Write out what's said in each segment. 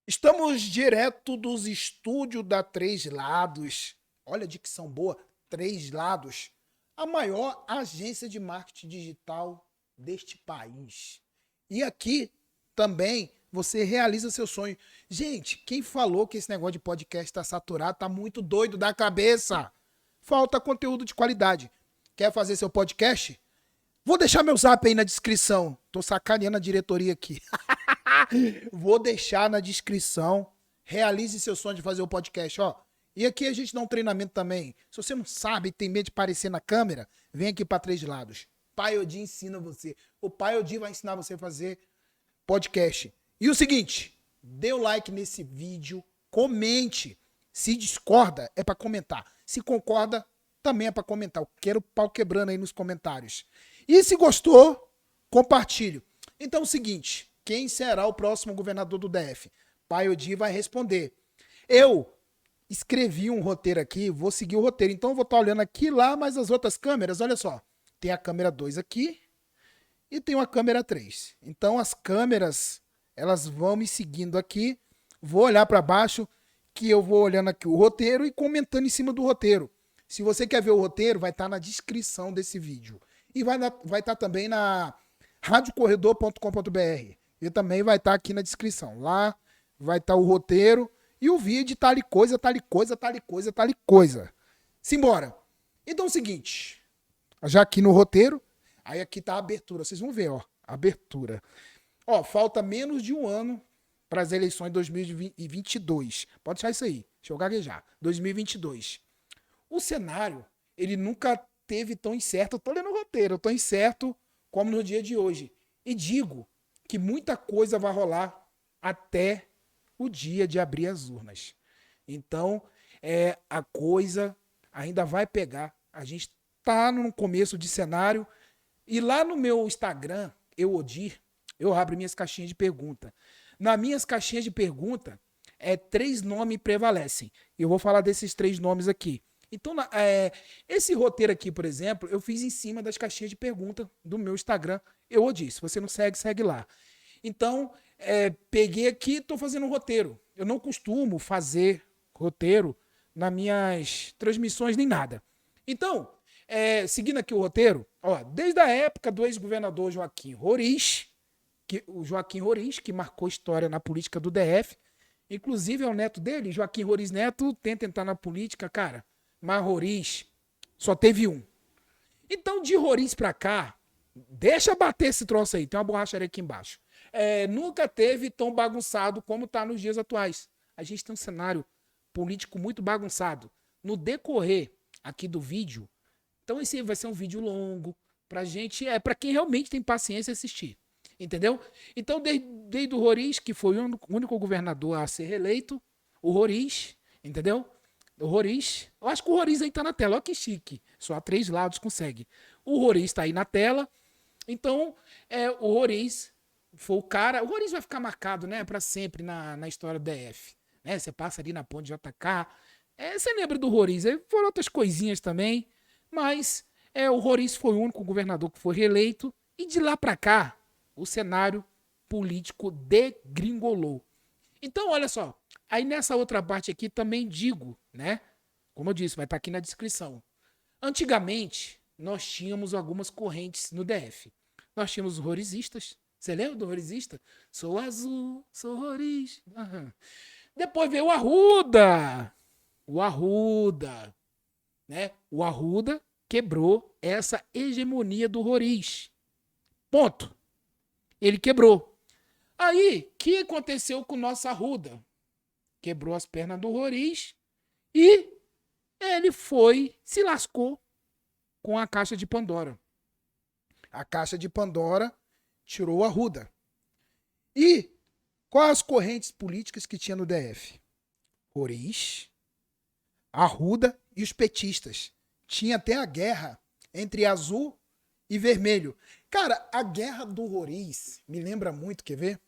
Estamos direto dos estúdios da Três Lados. Olha a dicção boa, Três Lados. A maior agência de marketing digital deste país. E aqui também você realiza seu sonho. Gente, quem falou que esse negócio de podcast está saturado tá muito doido da cabeça. Falta conteúdo de qualidade. Quer fazer seu podcast? Vou deixar meu zap aí na descrição. Tô sacaneando a diretoria aqui. Vou deixar na descrição. Realize seu sonho de fazer o podcast, ó. E aqui a gente dá um treinamento também. Se você não sabe e tem medo de aparecer na câmera, vem aqui para Três Lados. Pai Odi ensina você. O Pai Odi vai ensinar você a fazer podcast. E o seguinte, dê o like nesse vídeo, comente. Se discorda, é para comentar. Se concorda, também é para comentar. Eu quero pau quebrando aí nos comentários. E se gostou, compartilhe. Então é o seguinte, quem será o próximo governador do DF? Pai Odi vai responder. Eu escrevi um roteiro aqui, vou seguir o roteiro. Então eu vou estar olhando aqui lá, mas as outras câmeras, olha só. Tem a câmera 2 aqui e tem uma câmera 3. Então as câmeras, elas vão me seguindo aqui. Vou olhar para baixo, que eu vou olhando aqui o roteiro e comentando em cima do roteiro. Se você quer ver o roteiro, vai estar na descrição desse vídeo. E vai estar também na radiocorredor.com.br. E também vai estar aqui na descrição. Lá vai estar o roteiro e o vídeo, tal coisa, tal coisa, tal coisa, tal coisa. Simbora. Então é o seguinte, já aqui no roteiro, aí aqui tá a abertura. Vocês vão ver, ó, a abertura. Ó, falta menos de um ano para as eleições de 2022. Pode deixar isso aí. Deixa eu gaguejar. 2022. O cenário, ele nunca teve tão incerto. Eu tô lendo o roteiro, tão incerto como no dia de hoje. E digo que muita coisa vai rolar até o dia de abrir as urnas. Então, a coisa ainda vai pegar. A gente tá no começo de cenário. E lá no meu Instagram, Odir, eu abro minhas caixinhas de pergunta. Nas minhas caixinhas de pergunta, 3 nomes prevalecem. Eu vou falar desses 3 nomes aqui. Então, esse roteiro aqui, por exemplo, eu fiz em cima das caixinhas de pergunta do meu Instagram. Eu disse, se você não segue, segue lá. Então, peguei aqui e estou fazendo um roteiro. Eu não costumo fazer roteiro nas minhas transmissões nem nada. Então, seguindo aqui o roteiro, ó, desde a época do ex-governador Joaquim Roriz, que marcou história na política do DF, inclusive é o neto dele, Joaquim Roriz Neto, tenta entrar na política, cara, mas Roriz só teve um. Então, de Roriz pra cá, deixa bater esse troço aí, tem uma borracharia aqui embaixo. Nunca teve tão bagunçado como tá nos dias atuais. A gente tem um cenário político muito bagunçado. No decorrer aqui do vídeo, então esse vai ser um vídeo longo, pra gente, pra quem realmente tem paciência assistir. Entendeu? Então, desde o Roriz, que foi o único governador a ser reeleito, o Roriz, entendeu? O Roriz, eu acho que o Roriz aí tá na tela, olha que chique, só a Três Lados consegue. O Roriz tá aí na tela, então o Roriz foi o cara, o Roriz vai ficar marcado, né, pra sempre na história do DF, né, você passa ali na ponte JK, você lembra do Roriz, foram outras coisinhas também, mas o Roriz foi o único governador que foi reeleito, e de lá pra cá, o cenário político degringolou. Então, olha só, aí nessa outra parte aqui também digo, né? Como eu disse, vai estar aqui na descrição. Antigamente, nós tínhamos algumas correntes no DF. Nós tínhamos os horizistas. Você lembra do horizista? Sou azul, sou roriz. Uhum. Depois veio o Arruda. O Arruda, né? O Arruda quebrou essa hegemonia do roriz. Ponto. Ele quebrou. Aí, o que aconteceu com o nosso Arruda? Quebrou as pernas do Roriz e ele se lascou com a caixa de Pandora. A caixa de Pandora tirou o Arruda. E quais as correntes políticas que tinha no DF? Roriz, Arruda e os petistas. Tinha até a guerra entre azul e vermelho. Cara, a guerra do Roriz me lembra muito, quer ver?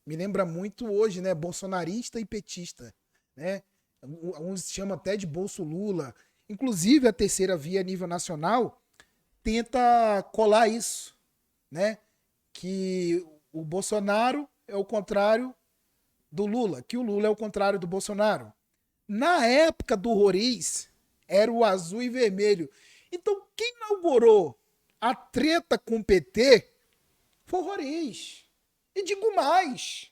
Me lembra muito hoje, né? Bolsonarista e petista, né? Uns chamam até de Bolso Lula. Inclusive, a terceira via a nível nacional tenta colar isso, né? Que o Bolsonaro é o contrário do Lula, que o Lula é o contrário do Bolsonaro. Na época do Roriz, era o azul e vermelho. Então, quem inaugurou a treta com o PT foi o Roriz. E digo mais,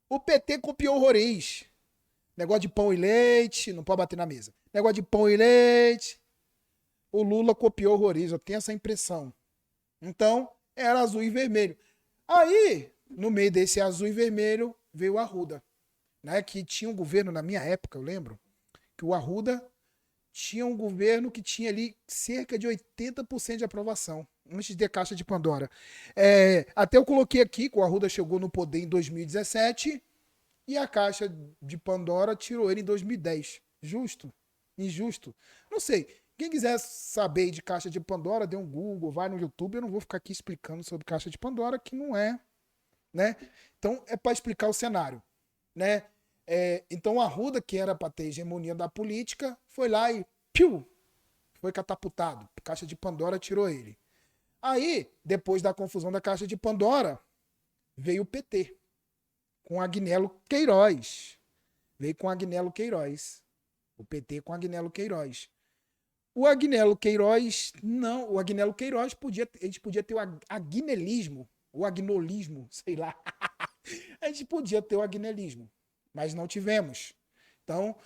o PT copiou o Roriz. Negócio de pão e leite, não pode bater na mesa. Negócio de pão e leite. O Lula copiou o Roriz, eu tenho essa impressão. Então, era azul e vermelho. Aí, no meio desse azul e vermelho, veio o Arruda, né? Que tinha um governo, na minha época, eu lembro, que o Arruda tinha um governo que tinha ali cerca de 80% de aprovação, antes de ter Caixa de Pandora. Até eu coloquei aqui que o Arruda chegou no poder em 2017 e a Caixa de Pandora tirou ele em 2010. Justo? Injusto? Não sei. Quem quiser saber de Caixa de Pandora, dê um Google, vai no YouTube. Eu não vou ficar aqui explicando sobre Caixa de Pandora, que não é, né? Então, é para explicar o cenário, né? Então, o Arruda, que era para ter hegemonia da política, foi lá e piu, foi catapultado. Caixa de Pandora tirou ele. Aí, depois da confusão da Caixa de Pandora, veio o PT, com Agnello Queiroz. Veio com Agnello Queiroz. O PT com Agnello Queiroz. O Agnello Queiroz, não. O Agnello Queiroz a gente podia ter o agnelismo, o agnolismo, sei lá. A gente podia ter o agnelismo, mas não tivemos. Então,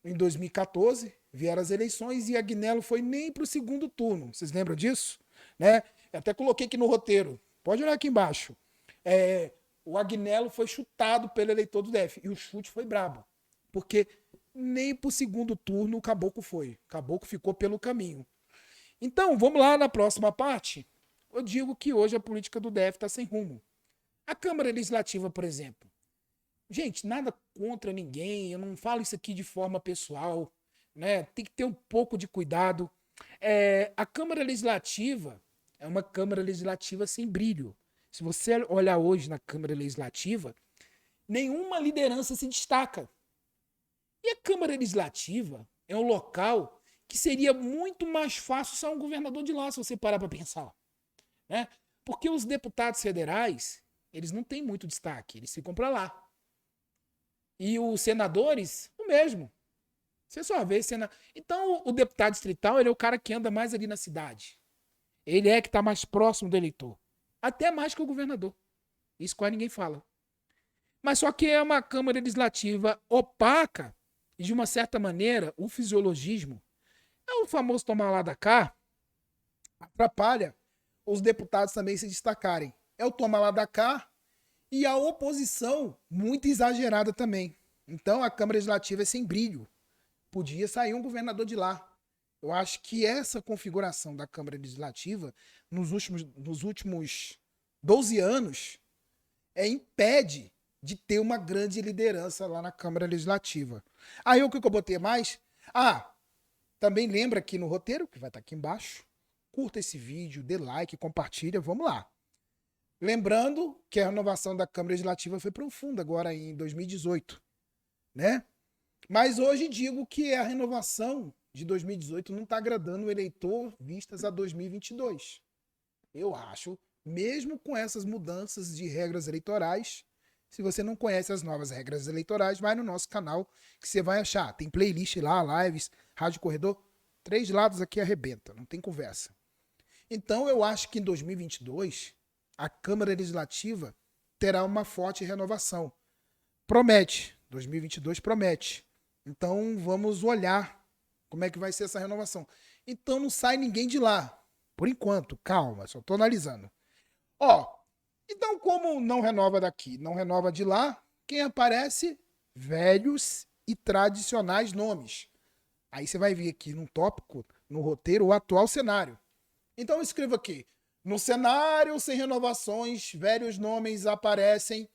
em 2014, vieram as eleições e Agnello foi nem para o segundo turno. Vocês lembram disso? Né? Eu até coloquei aqui no roteiro. Pode olhar aqui embaixo. O Agnello foi chutado pelo eleitor do DF. E o chute foi brabo. Porque nem pro segundo turno o Caboclo foi. O Caboclo ficou pelo caminho. Então, vamos lá na próxima parte. Eu digo que hoje a política do DF está sem rumo. A Câmara Legislativa, por exemplo. Gente, nada contra ninguém. Eu não falo isso aqui de forma pessoal, né? Tem que ter um pouco de cuidado. A Câmara Legislativa é uma Câmara Legislativa sem brilho. Se você olhar hoje na Câmara Legislativa, nenhuma liderança se destaca. E a Câmara Legislativa é um local que seria muito mais fácil ser um governador de lá, se você parar para pensar. Né? Porque os deputados federais, eles não têm muito destaque, eles ficam para lá. E os senadores, o mesmo. Você só vê senador. Então, o deputado distrital, ele é o cara que anda mais ali na cidade. Ele é que está mais próximo do eleitor. Até mais que o governador. Isso quase ninguém fala. Mas só que é uma Câmara Legislativa opaca e, de uma certa maneira, o fisiologismo, é o famoso tomar lá da cá, atrapalha os deputados também se destacarem. É o tomar lá da cá e a oposição muito exagerada também. Então, a Câmara Legislativa é sem brilho. Podia sair um governador de lá. Eu acho que essa configuração da Câmara Legislativa, nos últimos 12 anos, impede de ter uma grande liderança lá na Câmara Legislativa. Aí o que eu botei mais? Também lembra aqui no roteiro, que vai estar aqui embaixo, curta esse vídeo, dê like, compartilha, vamos lá. Lembrando que a renovação da Câmara Legislativa foi profunda agora em 2018, né? Mas hoje digo que a renovação de 2018 não está agradando o eleitor vistas a 2022. Eu acho, mesmo com essas mudanças de regras eleitorais, se você não conhece as novas regras eleitorais, vai no nosso canal que você vai achar. Tem playlist lá, lives, Rádio Corredor, 3 lados aqui arrebenta, não tem conversa. Então eu acho que em 2022 a Câmara Legislativa terá uma forte renovação. Promete, 2022 promete. Então vamos olhar como é que vai ser essa renovação. Então não sai ninguém de lá, por enquanto, calma, só estou analisando. Então como não renova daqui, não renova de lá, quem aparece? Velhos e tradicionais nomes. Aí você vai ver aqui no tópico, no roteiro, o atual cenário. Então eu escrevo aqui, no cenário sem renovações, velhos nomes aparecem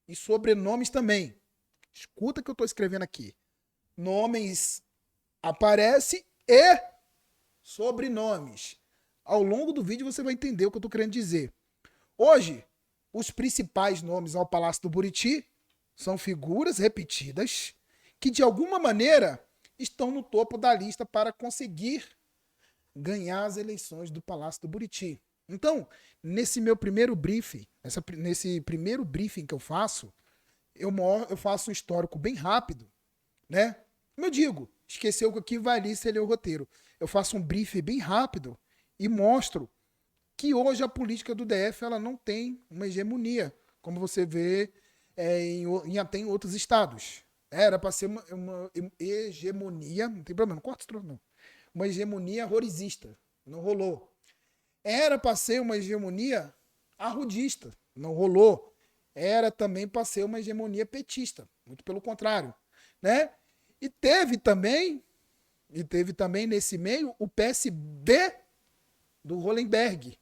e sobrenomes também. Escuta o que eu estou escrevendo aqui. Nomes aparecem e sobrenomes. Ao longo do vídeo você vai entender o que eu estou querendo dizer. Hoje, os principais nomes ao Palácio do Buriti são figuras repetidas que, de alguma maneira, estão no topo da lista para conseguir ganhar as eleições do Palácio do Buriti. Então, nesse meu primeiro briefing, nesse primeiro briefing que eu faço, eu faço um histórico bem rápido, né? Como eu digo, esqueceu que aqui vai ali se ele é o roteiro. Eu faço um briefing bem rápido e mostro que hoje a política do DF ela não tem uma hegemonia, como você vê até em outros estados. Era para ser uma hegemonia, não tem problema, não corta isso não. Uma hegemonia horrorizista, não rolou. Era para ser uma hegemonia arrudista, não rolou. Era também para ser uma hegemonia petista, muito pelo contrário, né? E teve também nesse meio o PSB do Hollenberg.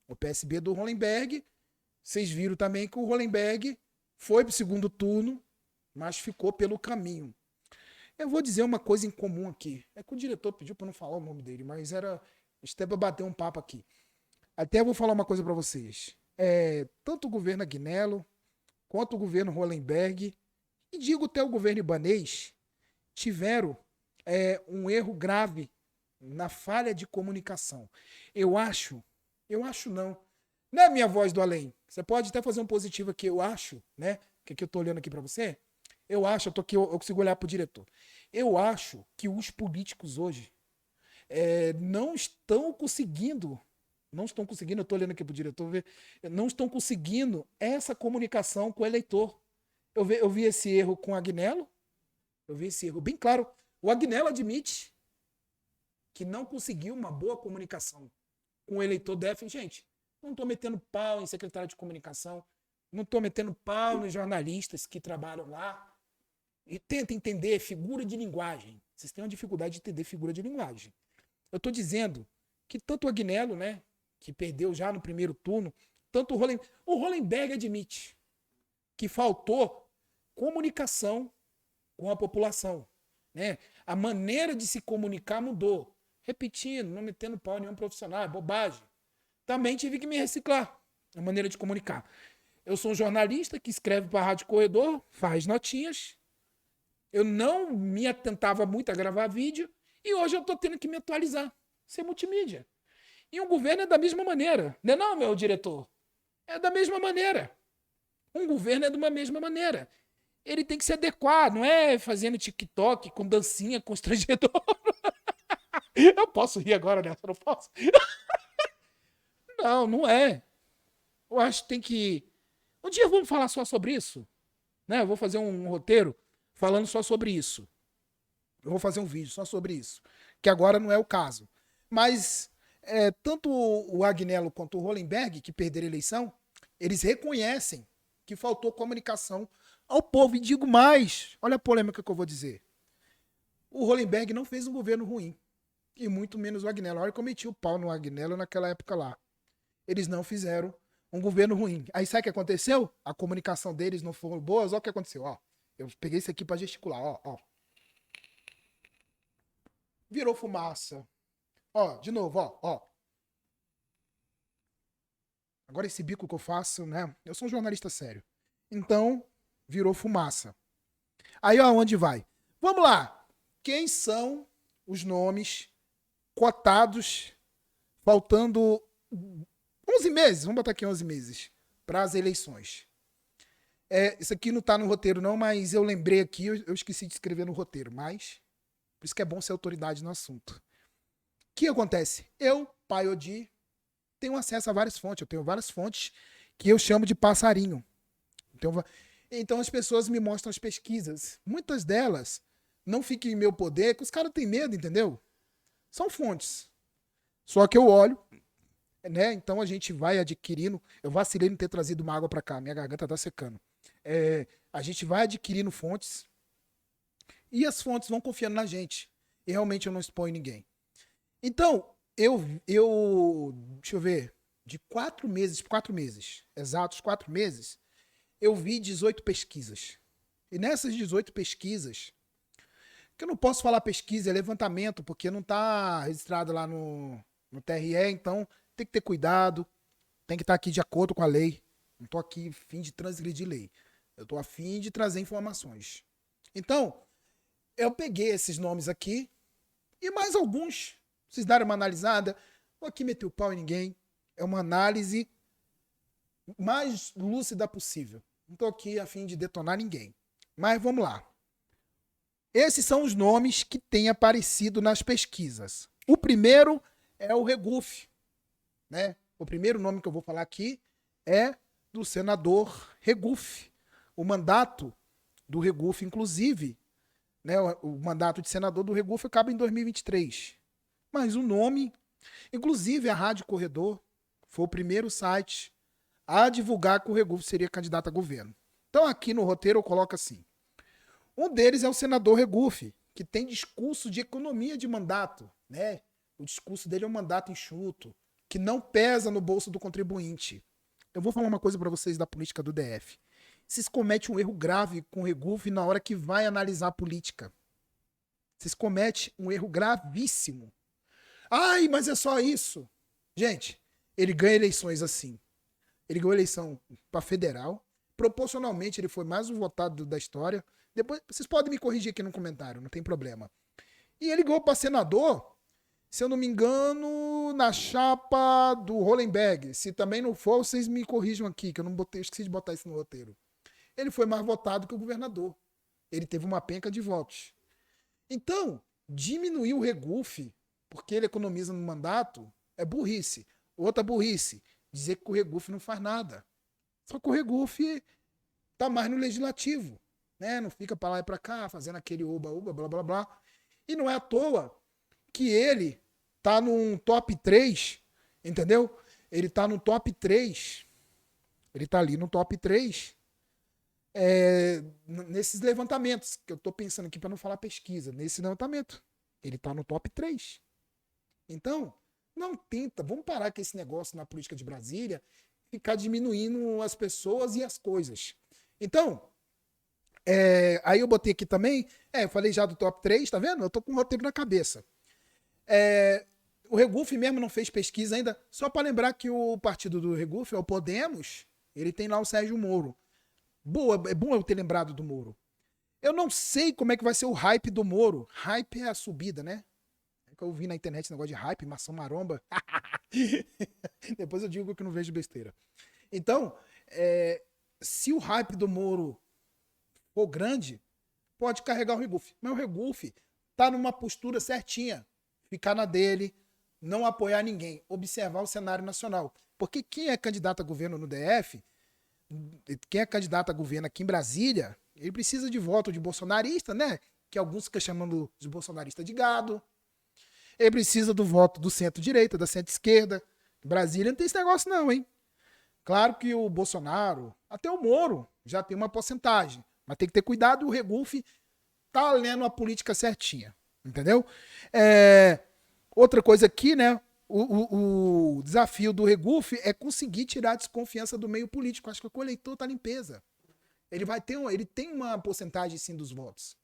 O PSB do Hollenberg, vocês viram também que o Hollenberg foi para o segundo turno, mas ficou pelo caminho. Eu vou dizer uma coisa em comum aqui. É que o diretor pediu para não falar o nome dele, mas era até para bater um papo aqui. Até eu vou falar uma coisa para vocês. Tanto o governo Agnello, quanto o governo Hollenberg, e digo até o governo ibanês, tiveram um erro grave na falha de comunicação. Eu acho não. Não é a minha voz do além. Você pode até fazer um positivo aqui, eu acho, né? Que eu tô olhando aqui para você. Eu acho, eu tô aqui, eu consigo olhar pro diretor. Eu acho que os políticos hoje não estão conseguindo, eu tô olhando aqui pro diretor, não estão conseguindo essa comunicação com o eleitor. Eu vi esse erro com o Agnello, eu vi esse erro bem claro. O Agnello admite que não conseguiu uma boa comunicação com o eleitor DF. Gente, não estou metendo pau em secretário de comunicação, não estou metendo pau nos jornalistas que trabalham lá. E tenta entender figura de linguagem. Vocês têm uma dificuldade de entender figura de linguagem. Eu estou dizendo que tanto o Agnello, né, que perdeu já no primeiro turno, tanto o Hollenberg admite que faltou comunicação com a população, né? A maneira de se comunicar mudou. Repetindo, não metendo pau em nenhum profissional, é bobagem. Também tive que me reciclar a maneira de comunicar. Eu sou um jornalista que escreve para a Rádio Corredor, faz notinhas. Eu não me atentava muito a gravar vídeo e hoje eu estou tendo que me atualizar, ser multimídia. E um governo é da mesma maneira. Não é não, meu diretor? É da mesma maneira. Um governo é de uma mesma maneira. Ele tem que se adequar, não é fazendo TikTok com dancinha constrangedora. Eu posso rir agora, né? Eu não posso. Não, não é. Eu acho que tem que... Um dia vamos falar só sobre isso. Né? Eu vou fazer um roteiro falando só sobre isso. Eu vou fazer um vídeo só sobre isso. Que agora não é o caso. Mas tanto o Agnello quanto o Hollenberg, que perderam a eleição, eles reconhecem que faltou comunicação ao povo. E digo mais, olha a polêmica que eu vou dizer. O Hollenberg não fez um governo ruim. E muito menos o Agnello. Olha que eu meti o pau no Agnello naquela época lá. Eles não fizeram um governo ruim. Aí sabe o que aconteceu? A comunicação deles não foi boa. Olha o que aconteceu. Ó, eu peguei isso aqui pra gesticular. Ó. Virou fumaça. Ó, de novo, ó. Agora esse bico que eu faço, né? Eu sou um jornalista sério. Então, virou fumaça. Aí, ó, onde vai? Vamos lá. Quem são os nomes cotados, faltando 11 meses, vamos botar aqui 11 meses, para as eleições? Isso aqui não está no roteiro não, mas eu lembrei aqui, eu esqueci de escrever no roteiro, mas por isso que é bom ser autoridade no assunto. O que acontece? Eu, Pai Odi, tenho acesso a várias fontes, eu tenho várias fontes que eu chamo de passarinho. Então as pessoas me mostram as pesquisas. Muitas delas não ficam em meu poder, que os caras têm medo, entendeu? São fontes. Só que eu olho, né? Então a gente vai adquirindo. Eu vacilei em ter trazido uma água para cá, minha garganta tá secando. A gente vai adquirindo fontes e as fontes vão confiando na gente. E realmente eu não exponho ninguém. Então, deixa eu ver, de 4 meses, exatos 4 meses, eu vi 18 pesquisas. E nessas 18 pesquisas, que eu não posso falar pesquisa, é levantamento, porque não está registrado lá no TRE, então tem que ter cuidado, tem que estar aqui de acordo com a lei. Não estou aqui a fim de transgredir lei. Eu estou a fim de trazer informações. Então, eu peguei esses nomes aqui e mais alguns. Vocês darem uma analisada. Vou aqui meter o pau em ninguém. É uma análise mais lúcida possível. Não tô aqui a fim de detonar ninguém. Mas vamos lá. Esses são os nomes que têm aparecido nas pesquisas. O primeiro é o Regufe, né? O primeiro nome que eu vou falar aqui é do senador Regufe. O mandato do Regufe, inclusive, né, o mandato de senador do Regufe acaba em 2023. Mas o nome, inclusive a Rádio Corredor, foi o primeiro site a divulgar que o Regufe seria candidato a governo. Então aqui no roteiro eu coloco assim. Um deles é o senador Regufe, que tem discurso de economia de mandato, né? O discurso dele é um mandato enxuto, que não pesa no bolso do contribuinte. Eu vou falar uma coisa para vocês da política do DF. Vocês cometem um erro grave com o Regufe na hora que vai analisar a política. Vocês cometem um erro gravíssimo. Ai, mas é só isso. Gente, ele ganha eleições assim. Ele ganhou eleição para federal. Proporcionalmente, ele foi mais um votado da história. Depois, vocês podem me corrigir aqui no comentário, não tem problema. E ele ganhou para senador, se eu não me engano, na chapa do Hollenberg. Se também não for, vocês me corrijam aqui, que eu não botei, esqueci de botar isso no roteiro. Ele foi mais votado que o governador. Ele teve uma penca de votos. Então, diminuir o Regufe, porque ele economiza no mandato, é burrice. Outra burrice, dizer que o Regufe não faz nada. Só que o Regufe tá mais no legislativo, né? Não fica para lá e para cá, fazendo aquele uba-uba, blá, blá, blá. E não é à toa que ele tá num top 3, entendeu? Ele tá no top 3. Ele tá ali no top 3 nesses levantamentos, que eu tô pensando aqui para não falar pesquisa, nesse levantamento. Ele tá no top 3. Então, não tenta, vamos parar com esse negócio na política de Brasília, ficar diminuindo as pessoas e as coisas. Então, aí eu botei aqui também, eu falei já do top 3, tá vendo? Eu tô com o roteiro na cabeça. O Regufe mesmo não fez pesquisa ainda, só para lembrar que o partido do Regufe é o Podemos, ele tem lá o Sérgio Moro. Boa, é bom eu ter lembrado do Moro. Eu não sei como é que vai ser o hype do Moro. Hype é a subida, né? É que eu vi na internet esse negócio de hype, maçã maromba. Depois eu digo que não vejo besteira. Então, se o hype do Moro for grande, pode carregar o Regufe. Mas o Regufe tá numa postura certinha. Ficar na dele, não apoiar ninguém, observar o cenário nacional. Porque quem é candidato a governo no DF, quem é candidato a governo aqui em Brasília, ele precisa de voto de bolsonarista, né? Que alguns ficam chamando de bolsonarista de gado. Ele precisa do voto do centro-direita, da centro-esquerda. Brasília não tem esse negócio não, hein? Claro que o Bolsonaro, até o Moro, já tem uma porcentagem. Mas tem que ter cuidado, o Regufe tá lendo a política certinha. Entendeu? Outra coisa aqui, né? O desafio do Regufe é conseguir tirar a desconfiança do meio político. Acho que o eleitor tá limpeza. Ele tem uma porcentagem sim dos votos.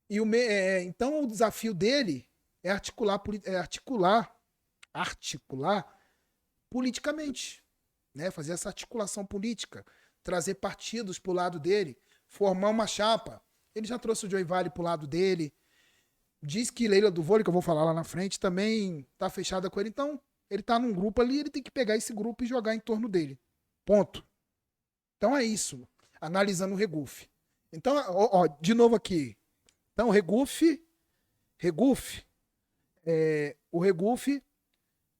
E então o desafio dele é articular politicamente, né? Fazer essa articulação política, trazer partidos pro lado dele, formar uma chapa. Ele já trouxe o Joey Vale pro lado dele. Diz que Leila do Vôlei, que eu vou falar lá na frente, também tá fechada com ele. Então, ele tá num grupo ali, ele tem que pegar esse grupo e jogar em torno dele. Ponto. Então é isso. Analisando o Regufe. Então, de novo aqui. Então, o Regufe,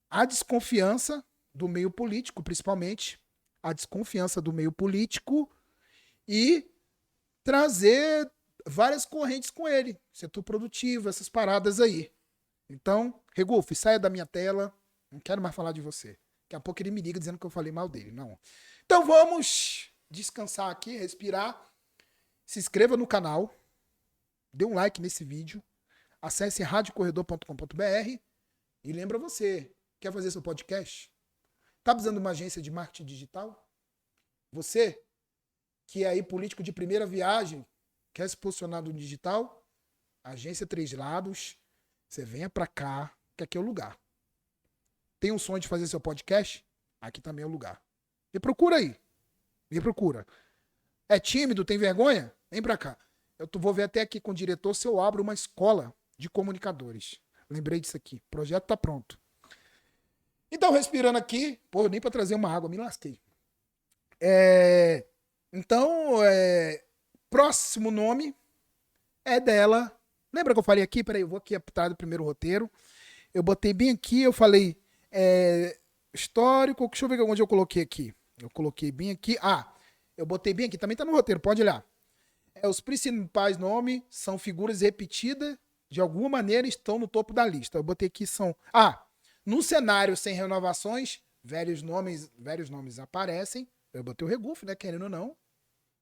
a desconfiança do meio político, principalmente, a desconfiança do meio político e trazer várias correntes com ele, setor produtivo, essas paradas aí. Então, Regufe, saia da minha tela, não quero mais falar de você. Daqui a pouco ele me liga dizendo que eu falei mal dele, não. Então vamos descansar aqui, respirar, se inscreva no canal, dê um like nesse vídeo, acesse radiocorredor.com.br e lembra você, quer fazer seu podcast? Tá precisando de uma agência de marketing digital? Você, que é aí político de primeira viagem, quer se posicionar no digital? Agência Três Lados, você venha pra cá, que aqui é o lugar. Tem um sonho de fazer seu podcast? Aqui também é o lugar. Me procura aí. Me procura. É tímido, tem vergonha? Vem pra cá. Eu vou ver até aqui com o diretor se eu abro uma escola de comunicadores. Lembrei disso aqui. O projeto tá pronto. Então, respirando aqui. Pô, nem pra trazer uma água, me lasquei. Então, próximo nome é dela. Lembra que eu falei aqui? Peraí, eu vou aqui atrás do primeiro roteiro. Eu botei bem aqui, eu falei histórico. Deixa eu ver onde eu coloquei aqui. Eu coloquei bem aqui. Eu botei bem aqui. Também tá no roteiro, pode olhar. Os principais nomes são figuras repetidas, de alguma maneira estão no topo da lista. Eu botei aqui são... no cenário sem renovações, vários nomes aparecem. Eu botei o Regufe, né? Querendo ou não.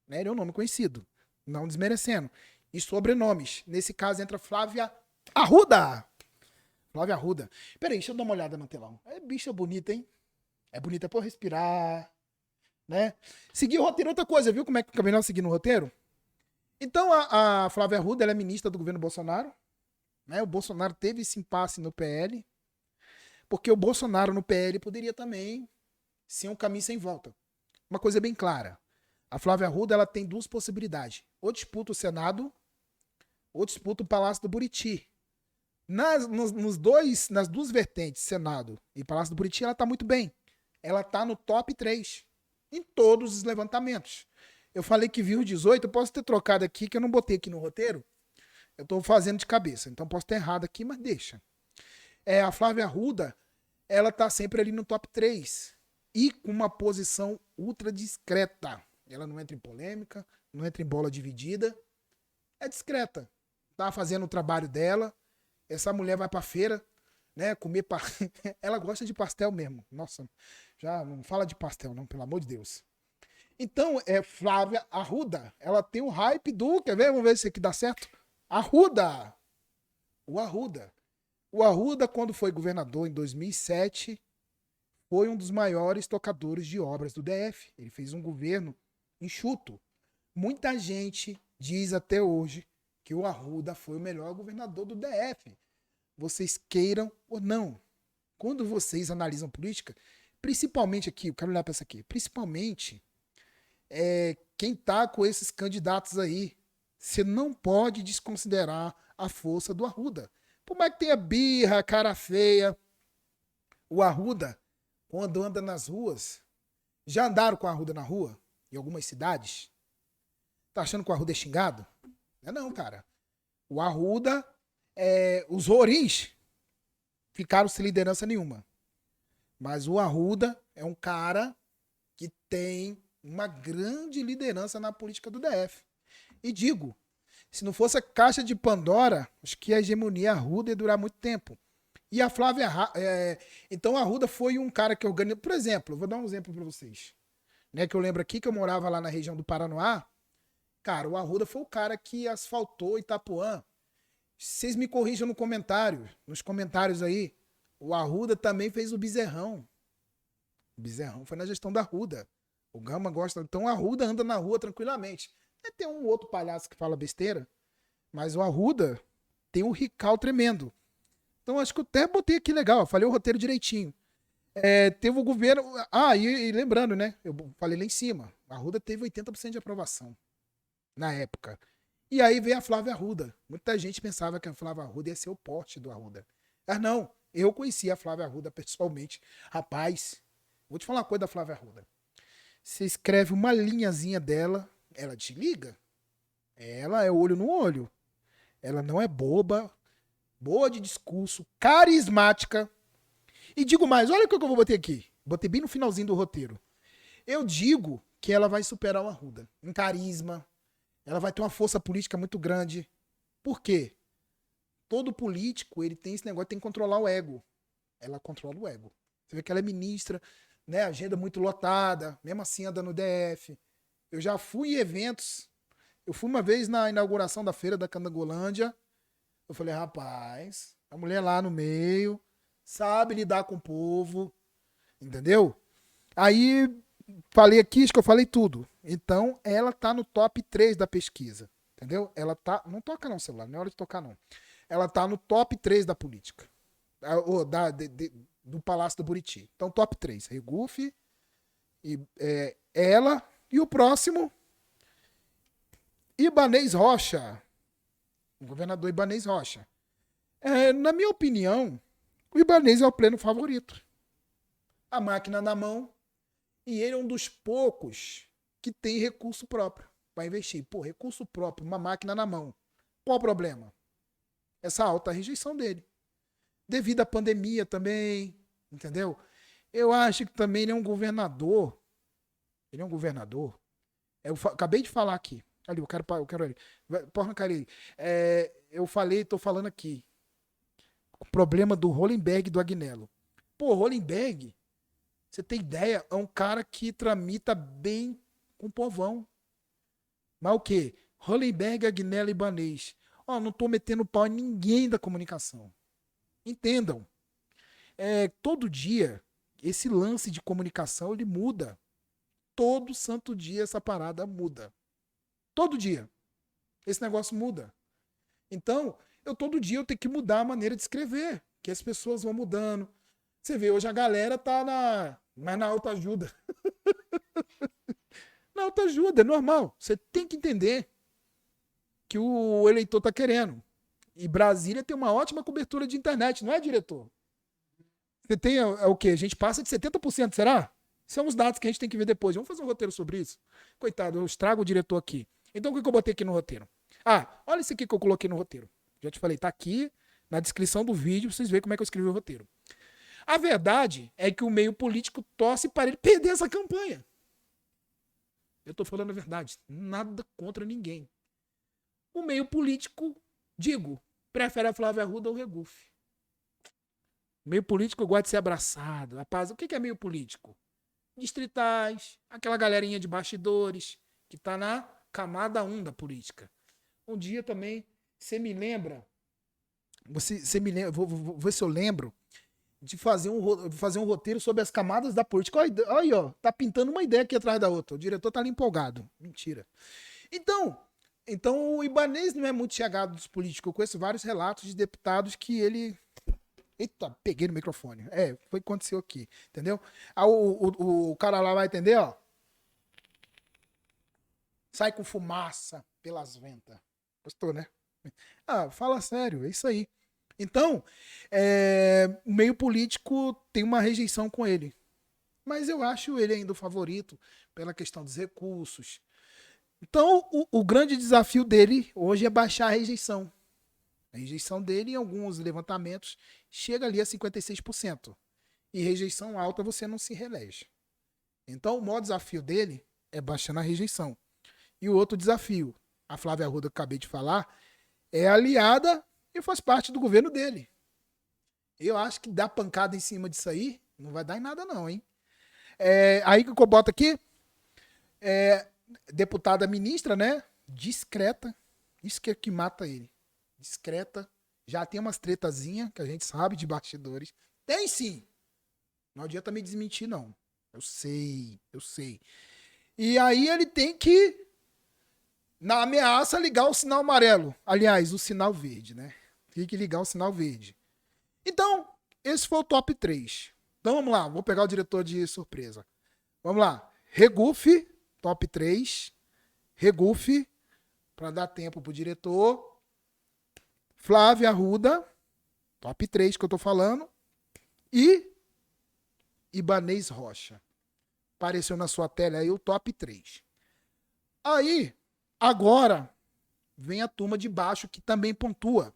Né, ele é um nome conhecido. Não desmerecendo. E sobrenomes. Nesse caso entra Flávia Arruda. Flávia Arruda. Peraí, deixa eu dar uma olhada no telão. Bicha bonita, hein? É bonita por respirar, né? Seguir o roteiro, outra coisa, viu como é que o Cabinel seguindo o roteiro? Então, a Flávia Arruda, ela é ministra do governo Bolsonaro, né? O Bolsonaro teve esse impasse no PL, porque o Bolsonaro no PL poderia também ser um caminho sem volta. Uma coisa bem clara. A Flávia Arruda, ela tem duas possibilidades. Ou disputa o Senado, ou disputa o Palácio do Buriti. Nas duas vertentes, Senado e Palácio do Buriti, ela tá muito bem. Ela tá no top 3 em todos os levantamentos. Eu falei que viu 18, eu posso ter trocado aqui, que eu não botei aqui no roteiro. Eu tô fazendo de cabeça, então posso ter errado aqui, mas deixa. A Flávia Arruda, ela tá sempre ali no top 3 e com uma posição ultra discreta. Ela não entra em polêmica, não entra em bola dividida. É discreta. Tá fazendo o trabalho dela. Essa mulher vai pra feira, né, comer... Ela gosta de pastel mesmo. Nossa, já não fala de pastel não, pelo amor de Deus. Então, Flávia Arruda. Ela tem o hype do... Quer ver? Vamos ver se aqui dá certo. Arruda. O Arruda. O Arruda, quando foi governador em 2007, foi um dos maiores tocadores de obras do DF. Ele fez um governo enxuto. Muita gente diz até hoje que o Arruda foi o melhor governador do DF. Vocês queiram ou não. Quando vocês analisam política, principalmente aqui, eu quero olhar para essa aqui, principalmente quem tá com esses candidatos aí, você não pode desconsiderar a força do Arruda. Por mais que tenha birra, cara feia, o Arruda, quando anda nas ruas, já andaram com a Arruda na rua, em algumas cidades? Tá achando que o Arruda é xingado? Não, cara. O Arruda, os Rorins ficaram sem liderança nenhuma. Mas o Arruda é um cara que tem uma grande liderança na política do DF. E digo, se não fosse a caixa de Pandora, acho que a hegemonia Arruda ia durar muito tempo. E a Flávia... então a Arruda foi um cara que organizou... Por exemplo, vou dar um exemplo para vocês. Né, que eu lembro aqui que eu morava lá na região do Paranoá. Cara, o Arruda foi o cara que asfaltou Itapuã. Vocês me corrijam nos comentários aí. O Arruda também fez o Bezerrão. O Bezerrão foi na gestão da Arruda. O Gama gosta. Então o Arruda anda na rua tranquilamente. Tem um outro palhaço que fala besteira, mas o Arruda tem um rical tremendo. Então acho que eu até botei aqui legal. Eu falei o roteiro direitinho. Teve o governo... e lembrando, né? Eu falei lá em cima. A Arruda teve 80% de aprovação na época. E aí veio a Flávia Arruda. Muita gente pensava que a Flávia Arruda ia ser o porte do Arruda. Mas não, eu conheci a Flávia Arruda pessoalmente. Rapaz, vou te falar uma coisa da Flávia Arruda. Você escreve uma linhazinha dela, ela te liga. Ela é olho no olho. Ela não é boba, boa de discurso, carismática. E digo mais, olha o que eu vou botar aqui. Botei bem no finalzinho do roteiro. Eu digo que ela vai superar o Arruda em carisma. Ela vai ter uma força política muito grande. Por quê? Todo político, ele tem esse negócio, tem que controlar o ego. Ela controla o ego. Você vê que ela é ministra, né? Agenda muito lotada, mesmo assim anda no DF. Eu já fui em eventos. Eu fui uma vez na inauguração da feira da Candangolândia. Eu falei, rapaz, a mulher lá no meio, sabe lidar com o povo, entendeu? Aí, falei aqui, acho que eu falei tudo. Então, ela tá no top 3 da pesquisa, entendeu? Ela tá... Não toca não, celular, não é hora de tocar não. Ela tá no top 3 da política. Do Palácio do Buriti. Então, top 3. Regufe, ela e o próximo, Ibanez Rocha. O governador Ibanez Rocha. Na minha opinião, o Ibanez é o pleno favorito. A máquina na mão. E ele é um dos poucos que tem recurso próprio para investir. Pô, recurso próprio, uma máquina na mão. Qual o problema? Essa alta rejeição dele. Devido à pandemia também, entendeu? Eu acho que também ele é um governador. Ele é um governador. Acabei de falar aqui. Ali, eu quero ali. Porra, cara, tô falando aqui. O problema do Hollenberg e do Agnello. Pô, Hollenberg, você tem ideia, é um cara que tramita bem com o povão. Mas o quê? Hollenberg, Agnello e Ibanez. Ó, não tô metendo pau em ninguém da comunicação. Entendam. Todo dia, esse lance de comunicação, ele muda. Todo santo dia essa parada muda. Todo dia. Esse negócio muda. Então, todo dia eu tenho que mudar a maneira de escrever. Que as pessoas vão mudando. Você vê, hoje a galera tá mas na autoajuda. Na autoajuda, é normal. Você tem que entender que o eleitor tá querendo. E Brasília tem uma ótima cobertura de internet, não é, diretor? Você tem o quê? A gente passa de 70%, será? São os dados que a gente tem que ver depois. Vamos fazer um roteiro sobre isso? Coitado, eu estrago o diretor aqui. Então, o que eu botei aqui no roteiro? Olha isso aqui que eu coloquei no roteiro. Já te falei, tá aqui na descrição do vídeo, pra vocês verem como é que eu escrevi o roteiro. A verdade é que o meio político torce para ele perder essa campanha. Eu tô falando a verdade. Nada contra ninguém. O meio político, prefere a Flávia Arruda ou o Regufe. Meio político gosta de ser abraçado. Rapaz, o que é meio político? Distritais, aquela galerinha de bastidores, que tá na camada 1 da política. Um dia também, você me lembra, vou ver se eu lembro, de fazer um roteiro sobre as camadas da política. Olha aí, ó, tá pintando uma ideia aqui atrás da outra. O diretor tá ali empolgado. Mentira. Então o Ibanez não é muito chegado dos políticos. Eu conheço vários relatos de deputados que ele... Eita, peguei no microfone. Foi o que aconteceu aqui, entendeu? O cara lá vai entender, ó. Sai com fumaça pelas ventas. Gostou, né? Fala sério, é isso aí. Então, o meio político tem uma rejeição com ele. Mas eu acho ele ainda o favorito pela questão dos recursos. Então, o grande desafio dele hoje é baixar a rejeição. A rejeição dele, em alguns levantamentos, chega ali a 56%. E rejeição alta você não se reelege. Então, o maior desafio dele é baixando a rejeição. E o outro desafio, a Flávia Arruda, que eu acabei de falar, é aliada e faz parte do governo dele. Eu acho que dar pancada em cima disso aí não vai dar em nada não, hein? Aí que eu boto aqui, deputada ministra, né? Discreta. Isso que é que mata ele. Discreta. Já tem umas tretazinhas que a gente sabe de bastidores. Tem sim. Não adianta me desmentir, não. Eu sei. E aí ele tem que, na ameaça, ligar o sinal amarelo. Aliás, o sinal verde, né? Tem que ligar o sinal verde. Então, esse foi o top 3. Então vamos lá, vou pegar o diretor de surpresa. Vamos lá. Regufe, top 3. Regufe, para dar tempo pro diretor. Flávia Arruda, top 3 que eu tô falando. E Ibanez Rocha. Apareceu na sua tela aí o top 3. Aí, agora, vem a turma de baixo que também pontua.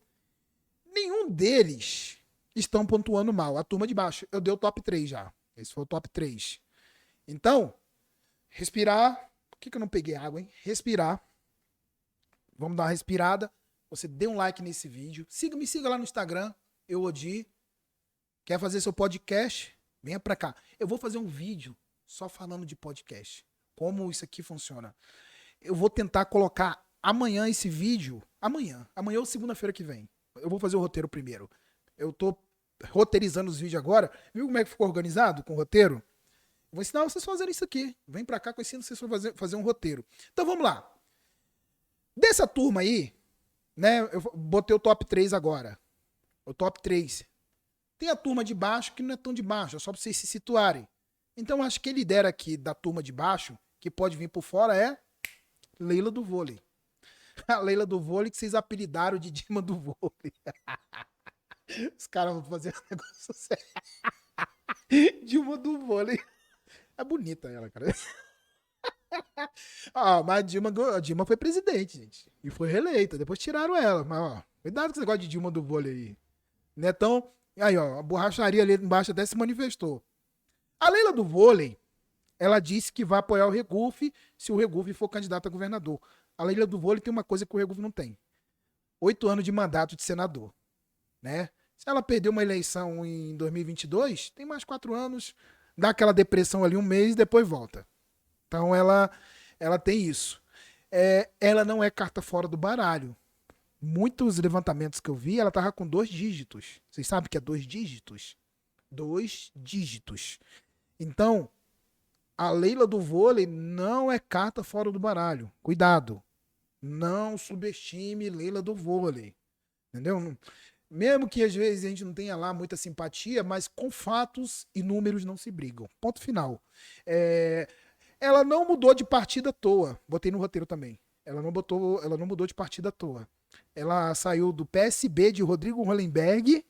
Nenhum deles estão pontuando mal. A turma de baixo, eu dei o top 3 já. Esse foi o top 3. Então, respirar. Por que eu não peguei água, hein? Respirar. Vamos dar uma respirada. Você dê um like nesse vídeo. Me siga lá no Instagram, Eudi. Quer fazer seu podcast? Venha pra cá. Eu vou fazer um vídeo só falando de podcast. Como isso aqui funciona. Eu vou tentar colocar amanhã esse vídeo. Amanhã ou segunda-feira que vem. Eu vou fazer o roteiro primeiro. Eu tô roteirizando os vídeos agora. Viu como é que ficou organizado com o roteiro? Eu vou ensinar vocês a fazerem isso aqui. Vem pra cá que eu ensino vocês a fazer um roteiro. Então vamos lá. Dessa turma aí, né? Eu botei o top 3 agora. O top 3. Tem a turma de baixo que não é tão de baixo, é só pra vocês se situarem. Então acho que quem lidera aqui da turma de baixo, que pode vir por fora, é Leila do Vôlei. A Leila do Vôlei que vocês apelidaram de Dima do Vôlei. Os caras vão fazer um negócio sério. Dilma do Vôlei. É bonita ela, cara. Mas a Dilma foi presidente, gente. E foi reeleita. Depois tiraram ela. Mas, ó, cuidado com esse negócio de Dilma do vôlei aí. Netão. Aí, ó, a borracharia ali embaixo até se manifestou. A Leila do vôlei, ela disse que vai apoiar o Regufe se o Regufe for candidato a governador. A Leila do vôlei tem uma coisa que o Regufe não tem. 8 anos de mandato de senador, né? Se ela perder uma eleição em 2022, tem mais 4 anos, dá aquela depressão ali um mês e depois volta. Então ela tem isso. Ela não é carta fora do baralho. Muitos levantamentos que eu vi, ela tava com 2 dígitos. Vocês sabem o que é 2 dígitos? 2 dígitos. Então, a Leila do vôlei não é carta fora do baralho. Cuidado. Não subestime Leila do vôlei. Entendeu? Mesmo que às vezes a gente não tenha lá muita simpatia, mas com fatos e números não se brigam. Ponto final. Ela não mudou de partida à toa. Botei no roteiro também. Ela não mudou de partida à toa. Ela saiu do PSB de Rodrigo Hollenberg.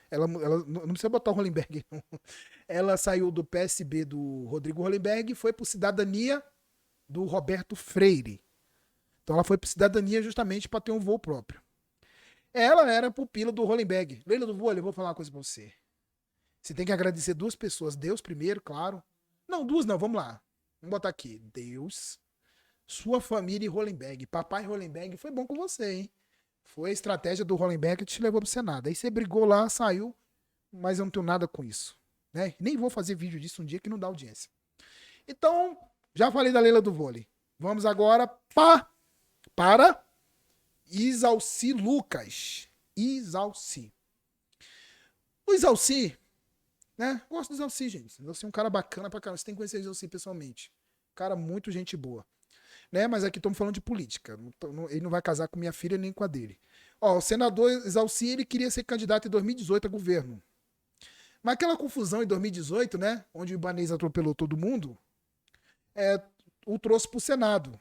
Ela não precisa botar o Hollenberg, não. Ela saiu do PSB do Rodrigo Hollenberg e foi para Cidadania do Roberto Freire. Então ela foi para Cidadania justamente para ter um voo próprio. Ela era pupila do Hollenberg. Leila do vôlei, eu vou falar uma coisa para você. Você tem que agradecer 2 pessoas. Deus primeiro, claro. Não, 2 não, vamos lá. Vamos botar aqui. Deus, sua família e Hollenberg. Papai Hollenberg foi bom com você, hein? Foi a estratégia do Hollenberg que te levou pro Senado. Aí você brigou lá, saiu, mas eu não tenho nada com isso. Né? Nem vou fazer vídeo disso um dia que não dá audiência. Então, já falei da Leila do vôlei. Vamos agora para Isalci Lucas. Isalci. O Isalci, né? Gosto do Isalci, gente. Isalci é um cara bacana pra caramba. Você tem que conhecer o Isalci pessoalmente. Cara, muito gente boa. Né? Mas aqui estamos falando de política. Ele não vai casar com minha filha nem com a dele. Ó, o senador Isalci, ele queria ser candidato em 2018 a governo. Mas aquela confusão em 2018, né? Onde o Ibanez atropelou todo mundo, o trouxe para o Senado.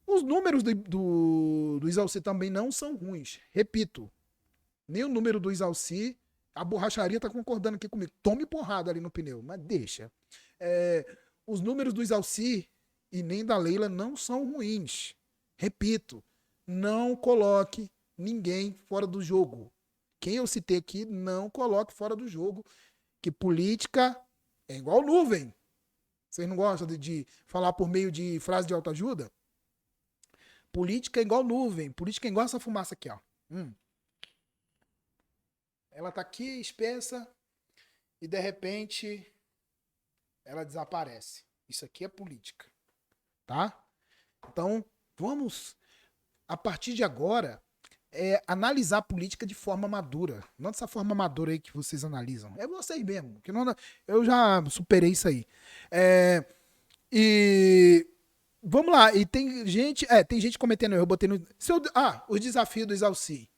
Os números do Isalci também não são ruins. Repito, nem o número do Isalci, a borracharia tá concordando aqui comigo. Tome porrada ali no pneu, mas deixa. Os números do Isalci e nem da Leila não são ruins. Repito, não coloque ninguém fora do jogo. Quem eu citei aqui, não coloque fora do jogo, que política é igual nuvem. Vocês não gostam de falar por meio de frase de autoajuda? Política é igual nuvem. Política é igual essa fumaça aqui, ó. Ela tá aqui, espessa, e de repente ela desaparece. Isso aqui é política. Tá? Então, vamos, a partir de agora, analisar a política de forma madura. Não dessa forma madura aí que vocês analisam. É vocês mesmo. Que não, eu já superei isso aí. E vamos lá. E tem gente cometendo erro. Eu botei no. Os desafios do Isalci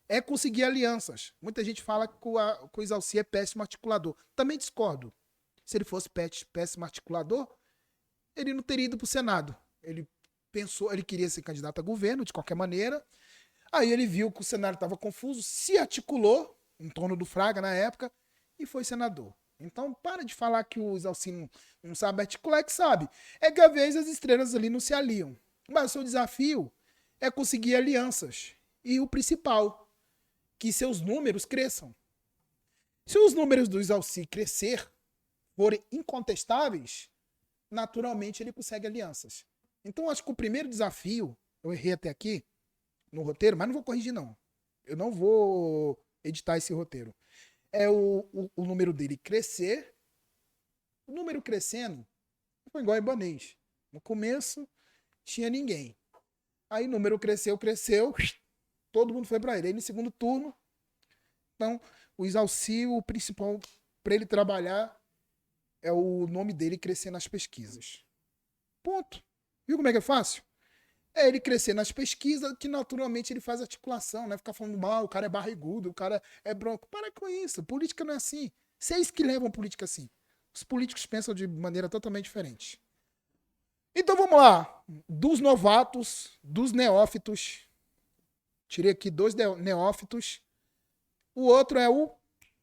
é conseguir alianças. Muita gente fala que o Isalci é péssimo articulador. Também discordo. Se ele fosse péssimo articulador, ele não teria ido para o Senado. Ele queria ser candidato a governo, de qualquer maneira. Aí ele viu que o cenário estava confuso, se articulou em torno do Fraga na época e foi senador. Então, para de falar que o Isalci não sabe articular, é que sabe. É que às vezes as estrelas ali não se aliam. Mas o seu desafio é conseguir alianças. E o principal, que seus números cresçam. Se os números do Isalci crescer, forem incontestáveis, naturalmente ele consegue alianças. Então, acho que o primeiro desafio, eu errei até aqui no roteiro, mas não vou corrigir, não. Eu não vou editar esse roteiro. É o número dele crescer. O número crescendo foi igual a Ibanez. No começo, tinha ninguém. Aí o número cresceu, todo mundo foi para ele. Aí no segundo turno, então, o Isalci, o principal para ele trabalhar é o nome dele crescer nas pesquisas. Ponto. Viu como é que é fácil? É ele crescer nas pesquisas, que naturalmente ele faz articulação, né? Ficar falando mal, o cara é barrigudo, o cara é bronco. Para com isso. Política não é assim. Vocês que levam a política assim. Os políticos pensam de maneira totalmente diferente. Então vamos lá. Dos novatos, dos neófitos. Tirei aqui 2 neófitos. O outro é o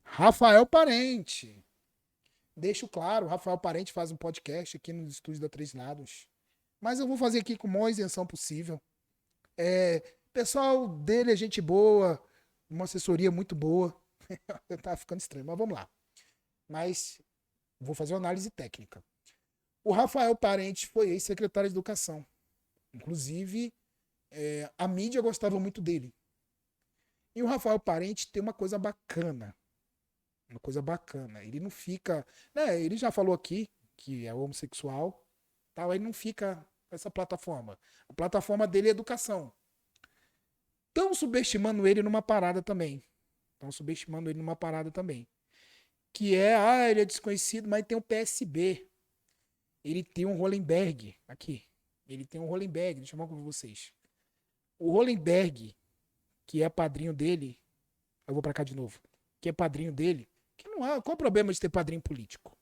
Rafael Parente. Deixo claro, o Rafael Parente faz um podcast aqui no estúdio da Três Lados. Mas eu vou fazer aqui com a maior isenção possível. Pessoal dele é gente boa, uma assessoria muito boa. Tá ficando estranho, mas vamos lá. Mas vou fazer uma análise técnica. O Rafael Parente foi ex-secretário de Educação. Inclusive, a mídia gostava muito dele. E o Rafael Parente tem uma coisa bacana. Uma coisa bacana. Ele não fica... Né, ele já falou aqui que é homossexual. Tal, ele não fica com essa plataforma. A plataforma dele é educação. Estão subestimando ele numa parada também. Que ele é desconhecido, mas tem o PSB. Ele tem um Hollenberg. Aqui. Ele tem um Hollenberg. Deixa eu mostrar pra vocês. O Hollenberg, que é padrinho dele. Eu vou pra cá de novo. Que é padrinho dele. Que não há. Qual o problema de ter padrinho político?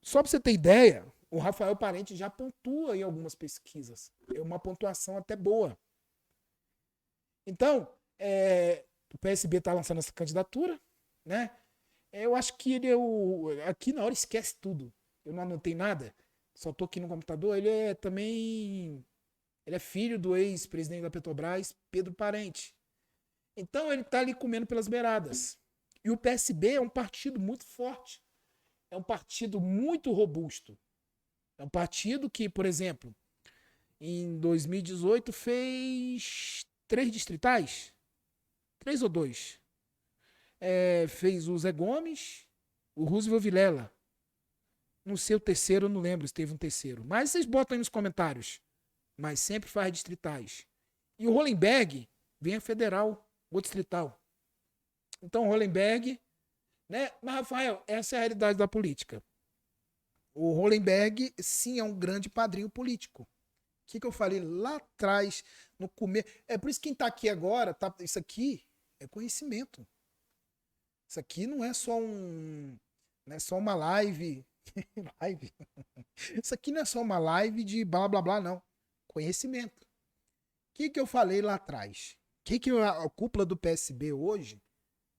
Só pra você ter ideia, o Rafael Parente já pontua em algumas pesquisas. É uma pontuação até boa. Então, o PSB está lançando essa candidatura, né? Eu acho que ele aqui na hora esquece tudo. Eu não anotei nada, só tô aqui no computador. Ele é filho do ex-presidente da Petrobras, Pedro Parente. Então ele tá ali comendo pelas beiradas. E o PSB é um partido muito forte. É um partido muito robusto. É um partido que, por exemplo, em 2018 fez 3 distritais. 3 ou 2. Fez o Zé Gomes, o Roosevelt Vilela. Não sei o terceiro, eu não lembro se teve um terceiro. Mas vocês botam aí nos comentários. Mas sempre faz distritais. E o Hollenberg vem a federal ou distrital. Então, Hollenberg, né? Mas, Rafael, essa é a realidade da política. O Hollenberg, sim, é um grande padrinho político. O que eu falei lá atrás, no começo. É por isso que quem está aqui agora, isso aqui é conhecimento. Isso aqui não é só não é só uma live. Isso aqui não é só uma live de blá blá blá, não. Conhecimento. O que eu falei lá atrás? Que a cúpula do PSB hoje,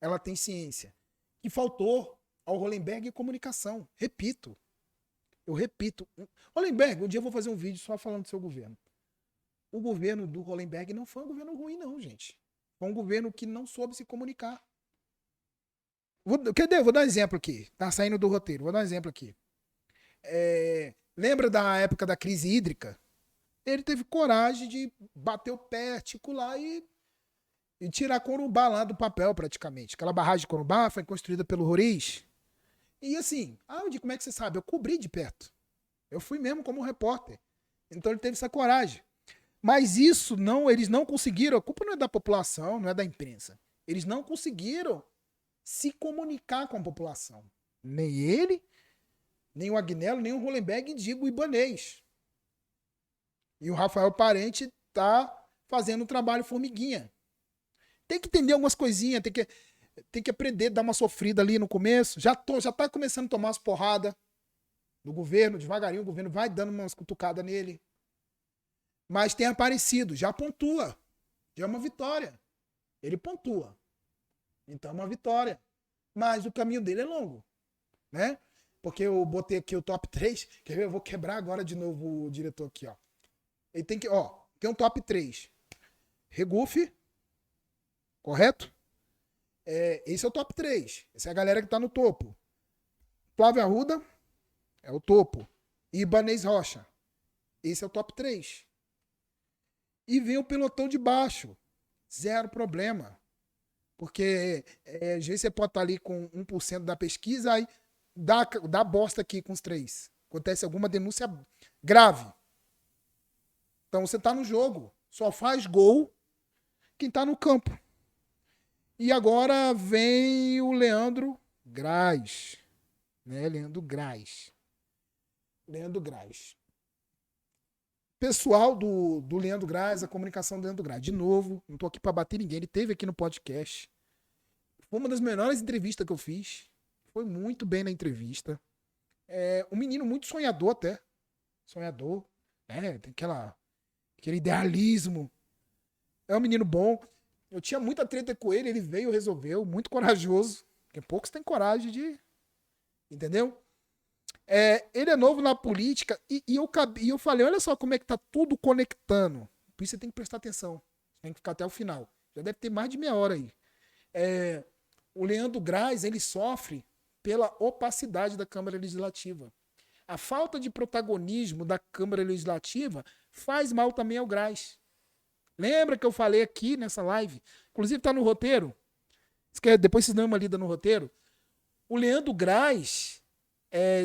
ela tem ciência. Que faltou ao Hollenberg comunicação. Eu repito. Hollenberg, um dia eu vou fazer um vídeo só falando do seu governo. O governo do Hollenberg não foi um governo ruim, não, gente. Foi um governo que não soube se comunicar. Vou dar um exemplo aqui. Tá saindo do roteiro. Vou dar um exemplo aqui. Lembra da época da crise hídrica? Ele teve coragem de bater o pé, articular e tirar Corumbá lá do papel, praticamente. Aquela barragem de Corumbá foi construída pelo Roriz. E assim, como é que você sabe? Eu cobri de perto. Eu fui mesmo como repórter. Então ele teve essa coragem. Mas isso eles não conseguiram. A culpa não é da população, não é da imprensa. Eles não conseguiram se comunicar com a população. Nem ele, nem o Agnello, nem o Hollenberg, digo o ibanês. E o Rafael Parente tá fazendo um trabalho formiguinha. Tem que entender algumas coisinhas, tem que aprender a dar uma sofrida ali no começo. Já tá começando a tomar umas porradas do governo, devagarinho o governo vai dando umas cutucadas nele. Mas tem aparecido, já pontua. Já é uma vitória. Ele pontua. Então é uma vitória. Mas o caminho dele é longo, né? Porque eu botei aqui o top 3, quer ver? Eu vou quebrar agora de novo o diretor aqui, ó. Ele tem um top 3. Regufe, correto? Esse é o top 3. Essa é a galera que tá no topo. Flávio Arruda é o topo. Ibanez Rocha. Esse é o top 3. E vem o pelotão de baixo. Zero problema. Porque às vezes você pode estar ali com 1% da pesquisa, aí dá bosta aqui com os 3. Acontece alguma denúncia grave. Então você tá no jogo. Só faz gol quem tá no campo. E agora vem o Leandro Graz. Né? Leandro Graz. Pessoal do Leandro Graz, a comunicação do Leandro Graz. De novo, não tô aqui para bater ninguém. Ele teve aqui no podcast. Foi uma das melhores entrevistas que eu fiz. Foi muito bem na entrevista. Um menino muito sonhador até. Sonhador. Tem aquele idealismo. É um menino bom. Eu tinha muita treta com ele, ele veio, resolveu. Muito corajoso. Porque poucos têm coragem de... Entendeu? Ele é novo na política e eu falei, olha só como é que tá tudo conectando. Por isso você tem que prestar atenção. Tem que ficar até o final. Já deve ter mais de meia hora aí. O Leandro Graz, ele sofre pela opacidade da Câmara Legislativa. A falta de protagonismo da Câmara Legislativa faz mal também ao Graz. Lembra que eu falei aqui nessa live? Inclusive está no roteiro. Depois vocês dão uma lida no roteiro. O Leandro Graz,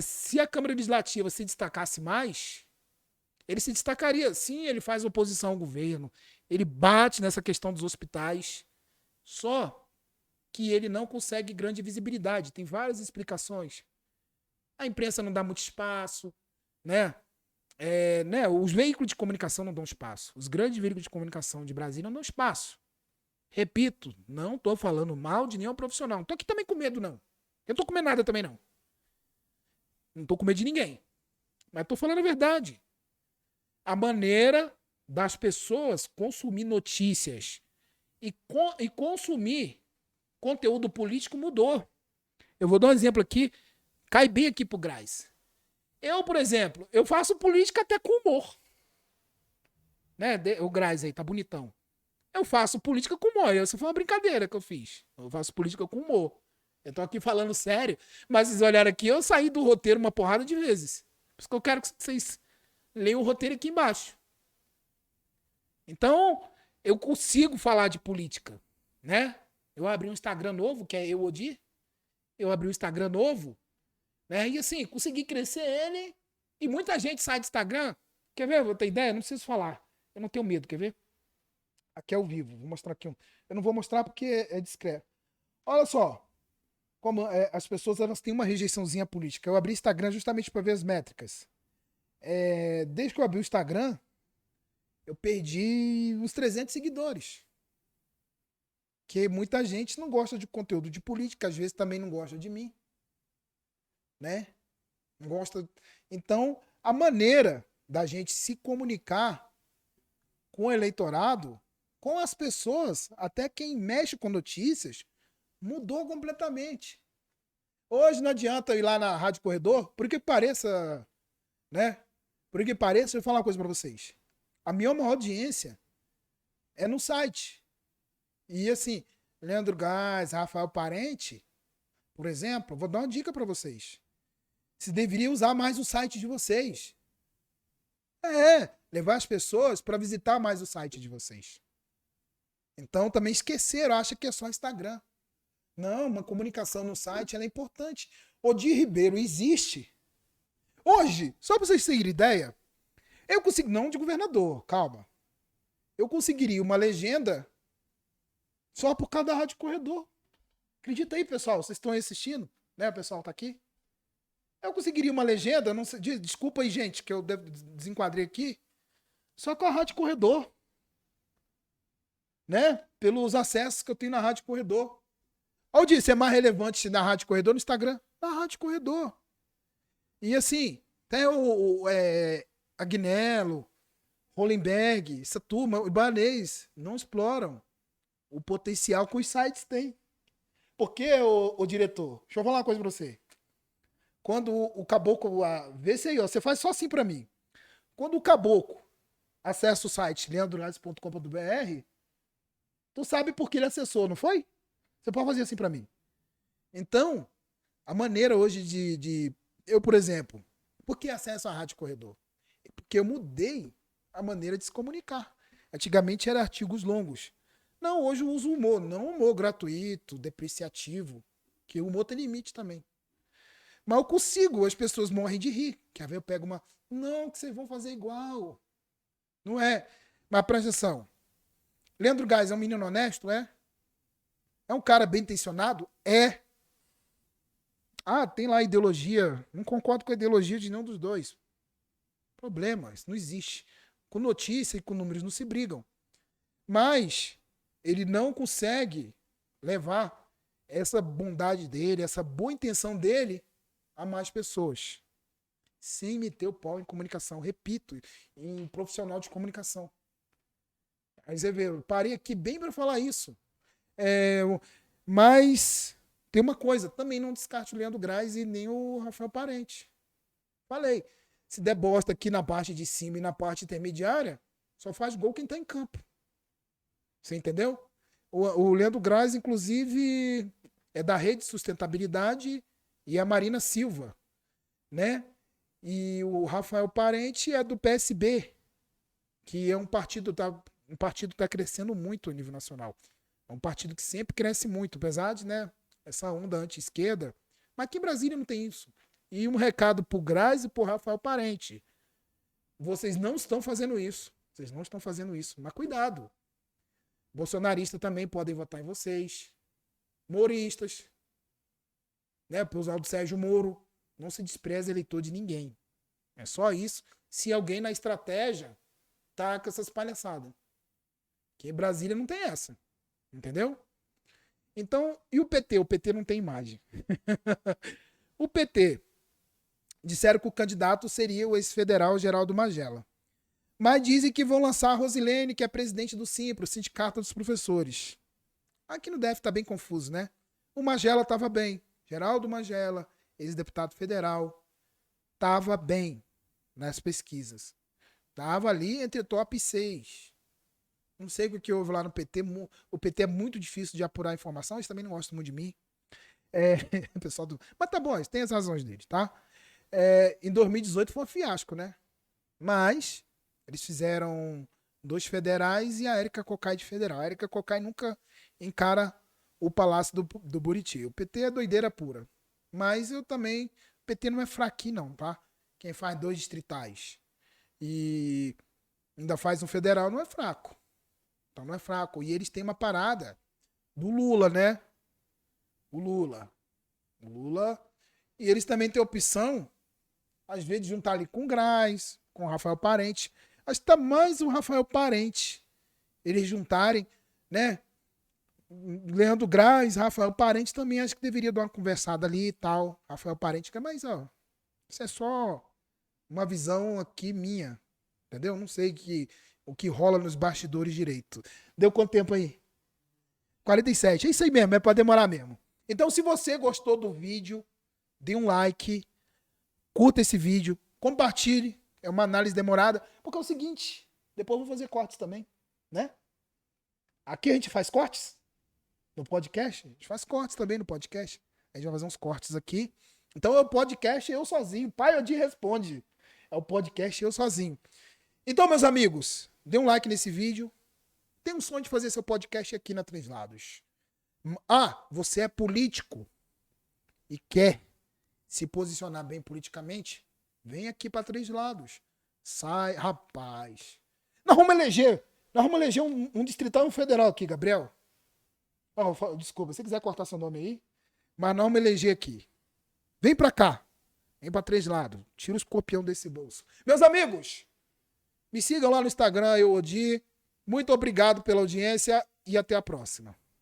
se a Câmara Legislativa se destacasse mais, ele se destacaria. Sim, ele faz oposição ao governo. Ele bate nessa questão dos hospitais. Só que ele não consegue grande visibilidade. Tem várias explicações. A imprensa não dá muito espaço, né? Os veículos de comunicação não dão espaço. Os grandes veículos de comunicação de Brasília não dão espaço. Repito, não estou falando mal de nenhum profissional. Não estou aqui também com medo, não. Eu não estou com medo de nada também, não. Não estou com medo de ninguém. Mas estou falando a verdade. A maneira das pessoas consumir notícias e consumir conteúdo político mudou. Eu vou dar um exemplo aqui. Cai bem aqui pro Graz. Eu, por exemplo, eu faço política até com humor. Né? O Graz aí, tá bonitão. Eu faço política com humor. Essa foi uma brincadeira que eu fiz. Eu faço política com humor. Eu tô aqui falando sério, mas vocês olharam aqui, eu saí do roteiro uma porrada de vezes. Por isso que eu quero que vocês leiam o roteiro aqui embaixo. Então, eu consigo falar de política, né? Eu abri um Instagram novo, que é Eu Odi. Eu abri um Instagram novo, né? E assim, consegui crescer ele. E muita gente sai do Instagram. Quer ver? Vou ter ideia? Não preciso falar. Eu não tenho medo, quer ver? Aqui é ao vivo. Vou mostrar aqui. Eu não vou mostrar porque é discreto. Olha só. Como as pessoas elas têm uma rejeiçãozinha política. Eu abri Instagram justamente para ver as métricas. Desde que eu abri o Instagram, eu perdi uns 300 seguidores. Que muita gente não gosta de conteúdo de política, às vezes também não gosta de mim. Né? Não gosta. Então, a maneira da gente se comunicar com o eleitorado, com as pessoas, até quem mexe com notícias, mudou completamente. Hoje não adianta eu ir lá na Rádio Corredor, por que pareça, né? Por que pareça, eu vou falar uma coisa para vocês. A minha maior audiência é no site. E assim, Leandro Gás, Rafael Parente, por exemplo, vou dar uma dica para vocês. Você deveria usar mais o site de vocês. Levar as pessoas para visitar mais o site de vocês. Então também esqueceram, acha que é só Instagram. Não, uma comunicação no site ela é importante. Odir Ribeiro existe. Hoje, só para vocês terem ideia, eu consigo, não de governador, calma. Eu conseguiria uma legenda só por causa da Rádio Corredor. Acredita aí, pessoal, vocês estão assistindo, né? O pessoal tá aqui. Eu conseguiria uma legenda, não sei, desculpa aí, gente, que eu desenquadrei aqui, só com a Rádio Corredor. Né? Pelos acessos que eu tenho na Rádio Corredor. Onde isso é mais relevante na Rádio Corredor no Instagram? Na Rádio Corredor. E assim, até o Agnello, Hollenberg, essa turma, o Ibanez, não exploram o potencial que os sites têm. Porque, o diretor, deixa eu falar uma coisa pra você. Quando o caboclo, vê se aí, ó, você faz só assim pra mim. Quando o caboclo acessa o site leandrolades.com.br, tu sabe por que ele acessou, não foi? Você pode fazer assim pra mim. Então, a maneira hoje de eu, por exemplo, por que acesso à Rádio Corredor? Porque eu mudei a maneira de se comunicar. Antigamente era artigos longos. Não, hoje eu uso humor. Não humor gratuito, depreciativo, que o humor tem limite também. Mas eu consigo, as pessoas morrem de rir. Quer ver? Eu pego uma... Não, que vocês vão fazer igual. Não é. Mas presta atenção. Leandro Gás é um menino honesto? É. É um cara bem intencionado? É. Tem lá ideologia. Não concordo com a ideologia de nenhum dos dois. Problema, isso não existe. Com notícia e com números não se brigam. Mas ele não consegue levar essa bondade dele, essa boa intenção dele a mais pessoas. Sem meter o pau em comunicação. Repito, em profissional de comunicação. Aí você vê, eu parei aqui bem para falar isso. Mas tem uma coisa, também não descarte o Leandro Graz e nem o Rafael Parente. Falei. Se der bosta aqui na parte de cima e na parte intermediária, só faz gol quem tá em campo. Você entendeu? O Leandro Graz, inclusive, é da Rede Sustentabilidade e a Marina Silva, né? E o Rafael Parente é do PSB, que é um partido tá crescendo muito a nível nacional. É um partido que sempre cresce muito, apesar de, né, essa onda anti-esquerda. Mas aqui em Brasília não tem isso. E um recado pro Graz e pro Rafael Parente. Vocês não estão fazendo isso. Vocês não estão fazendo isso. Mas cuidado. Bolsonaristas também podem votar em vocês. Moristas. Né, para usar o do Sérgio Moro. Não se despreza eleitor de ninguém. É só isso. Se alguém na estratégia tá com essas palhaçadas. Que em Brasília não tem essa. Entendeu? Então, e o PT? O PT não tem imagem. O PT disseram que o candidato seria o ex-federal Geraldo Magela. Mas dizem que vão lançar a Rosilene, que é presidente do Simpro, o Sindicato dos Professores. Aqui no DF tá bem confuso, né? O Magela tava bem. Geraldo Magela, ex-deputado federal, tava bem nas pesquisas. Tava ali entre top 6. Não sei o que houve lá no PT. O PT é muito difícil de apurar informação. Eles também não gostam muito de mim. Pessoal do... Mas tá bom, eles têm as razões deles, tá? Em 2018 foi um fiasco, né? Mas eles fizeram 2 federais e a Érica Cocai de federal. A Érica Cocai nunca encara o Palácio do Buriti. O PT é doideira pura. Mas eu também... O PT não é fraquinho, não, tá? Quem faz 2 distritais e ainda faz um federal não é fraco. Então não é fraco. E eles têm uma parada do Lula, né? O Lula. E eles também têm a opção, às vezes, de juntar ali com o Graz, com o Rafael Parente. Acho que tá mais o Rafael Parente. Eles juntarem, né? Leandro Graz, Rafael Parente também acho que deveria dar uma conversada ali e tal. Rafael Parente, mas ó, isso é só uma visão aqui minha. Entendeu? Não sei o que rola nos bastidores direito. Deu quanto tempo aí? 47. É isso aí mesmo, é pra demorar mesmo. Então, se você gostou do vídeo, dê um like, curta esse vídeo, compartilhe. É uma análise demorada, porque é o seguinte, depois eu vou fazer cortes também, né? Aqui a gente faz cortes no podcast, a gente faz cortes também no podcast. A gente vai fazer uns cortes aqui. Então é o podcast eu sozinho. Pai Odir responde. É o podcast eu sozinho. Então, meus amigos, dê um like nesse vídeo. Tem um sonho de fazer seu podcast aqui na Três Lados. Ah, você é político e quer se posicionar bem politicamente? Vem aqui para Três Lados. Sai, rapaz. Nós vamos eleger um distrital e um federal aqui, Gabriel. Oh, desculpa, se você quiser cortar seu nome aí, mas nós vamos eleger aqui. Vem para cá. Vem para Três Lados. Tira o escorpião desse bolso. Meus amigos, me sigam lá no Instagram, eu Odir. Muito obrigado pela audiência e até a próxima.